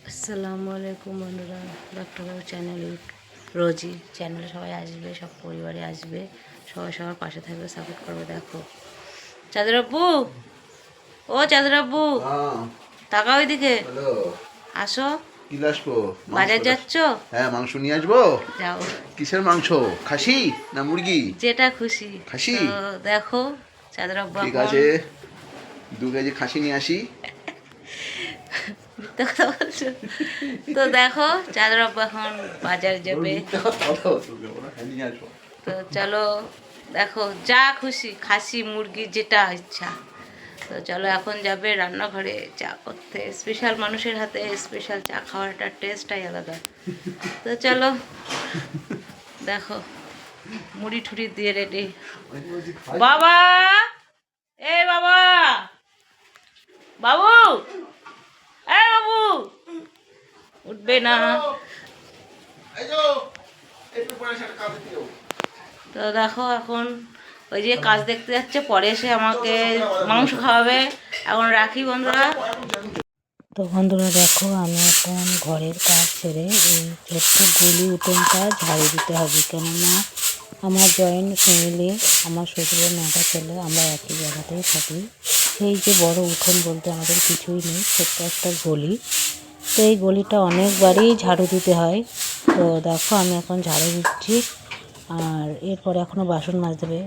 আসসালামু আলাইকুম বন্ধুরা, ডক্টর বাবু চ্যানেল রোজি চ্যানেলে সবাই আসবে, সব পরিবারে আসবে, সবাই সবার পাশে থাকবে, সাপোর্ট করবে। দেখো চাঁদের আব্বু, ও চাঁদের আব্বু, তাকাও ওইদিকে, আসো। কি আসবো? বাজার যাচ্ছ? হ্যাঁ, মাংস নিয়ে আসবো। যাও। কিসের মাংস? খাসি না মুরগি? যেটা খুশি। খাসি। তো দেখো চাঁদের আব্বু ঠিক এখন আছে, 2 কেজি খাসি নিয়ে আসি। মিথ্যা কথা বলছো? তো দেখো চাঁদের আব্বু এখন বাজার যাবে। তো চলো, দেখো যা খুশি, খাসি মুরগি যেটা ইচ্ছা। তো চলো এখন যাবে রান্নাঘরে চা করতে। স্পেশাল মানুষের হাতে স্পেশাল চা খাওয়ার একটা টেস্টটাই আলাদা। তো চলো দেখো মুড়ি ঠুড়ি দিয়ে রেডি। বাবা, এ বাবা, বাবু, এ বাবু, উঠবে না। তো দেখো এখন ওই যে কাজ দেখতে যাচ্ছে, পরে এসে আমাকে মাংস খাওয়াবে। এখন রাখি বন্ধুরা। তো বন্ধুরা দেখো, আমি এখন ঘরের কাজ সেরে এই ছোট্ট গলি উঠোনটা ঝাড়ু দিতে হবে, কেননা আমার জয়েন্ট ফ্যামিলি, আমার শ্বশুরের 9টা ছেলে, আমরা একই জায়গাতেই থাকি। সেই যে বড় উঠোন বলতে আমাদের কিছুই নেই, ছোট্ট একটা গলি। তো এই গলিটা অনেকবারই ঝাড়ু দিতে হয়। তো দেখো আমি এখন ঝাড়ু দিচ্ছি, আর এরপরে এখনও বাসন মাজতে হবে।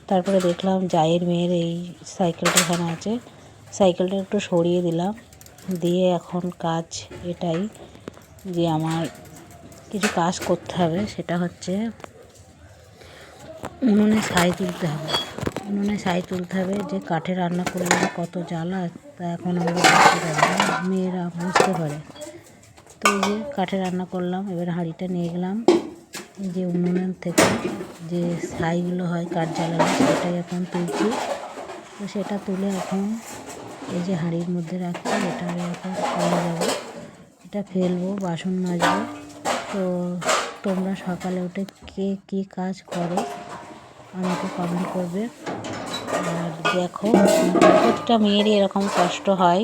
তারপরে দেখলাম জায়ের মেয়ের এই সাইকেলটা এখানে আছে, সাইকেলটা একটু সরিয়ে দিলাম। দিয়ে এখন কাজ এটাই যে আমার কিছু কাজ করতে হবে, সেটা হচ্ছে উনুনে ছাই তুলতে হবে। উনুনে ছাই তুলতে হবে, যে কাঠে রান্না করলে কত জ্বালা, তা এখন আমরা বুঝতে পারি না, মেয়েরা বুঝতে পারে। তো এই যে কাঠে রান্না করলাম, এবার হাঁড়িটা নিয়ে গেলাম যে উনুনের থেকে যে ছাইগুলো হয় কাঠ জ্বালানো, সেটাই এখন তুলছি। তো সেটা তুলে এখন এই যে হাঁড়ির মধ্যে রাখছি, এটা এখন ফেলে যাবো, এটা ফেলবো, বাসন মাজবো। তো তোমরা সকালে উঠে কে কী কাজ করো আমাকে কমেন্ট করবে। আর দেখো প্রত্যেকটা মেয়েরই এরকম কষ্ট হয়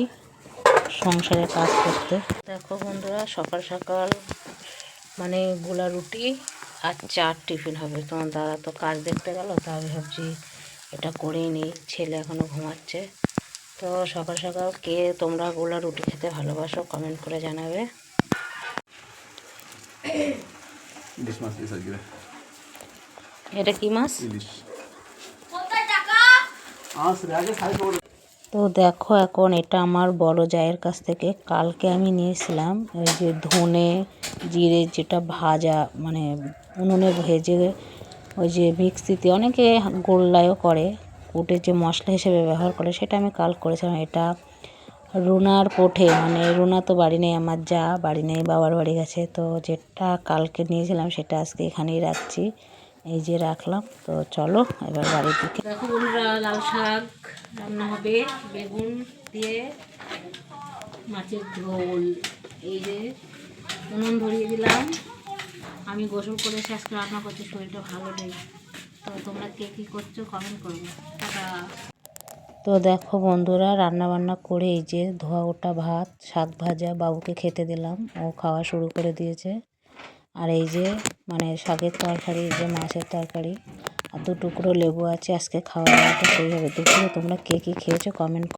সংসারের কাজ করতে। দেখো বন্ধুরা, সকাল সকাল মানে গোলা রুটি আর চার টিফিন হবে। তোমার দাদা তো কাজ দেখতে গেল, তা আমি ভাবছি এটা করেই নিই, ছেলে এখনও ঘুমাচ্ছে। তো সকাল সকাল কে তোমরা গোলা রুটি খেতে ভালোবাসো কমেন্ট করে জানাবে। এটা কি মাছ? তো দেখো এখন এটা আমার বড় জায়ের কাছ থেকে কালকে আমি নিয়েছিলাম, ওই যে ধনে জিরে যেটা ভাজা, মানে উনুনে ভেজে, ওই যে মিক্সিতে অনেকে গোল্লায়ও করে, কুটে যে মশলা হিসেবে ব্যবহার করে, সেটা আমি কাল করেছিলাম। এটা রুনার পোঠে, মানে রুনা তো বাড়ি নেই, আমার যা বাড়ি নেই, বাবার বাড়ি গেছে। তো যেটা কালকে নিয়েছিলাম সেটা আজকে এখানেই রাখছি, এই যে রাখলাম। তো চলো এবার বাড়ির দিকে। দেখো বন্ধুরা, লাল শাক রান্না হবে বেগুন দিয়ে, মাছের ঝোল। এই যে উনুন ধরিয়ে দিলাম, আমি গোসল করে এসে আজকে রান্না করছি, শরীরটা ভালো নেই। তো তোমরা কে কী করছো কমেন্ট করবে। টাটা। তো দেখো বন্ধুরা, রান্না বান্না করে এই যে ধোয়া ওটা ভাত, শাক ভাজা বাবুকে খেতে দিলাম, ও খাওয়া শুরু করে দিয়েছে। আর এই যে মানে শাকের তরকারি, এই যে মাছের তরকারি, আর 2 টুকরো লেবু আছে। আজকে খাওয়া দাওয়াটা সেই হবে। দুপুরে তোমরা কে কী খেয়েছো কমেন্ট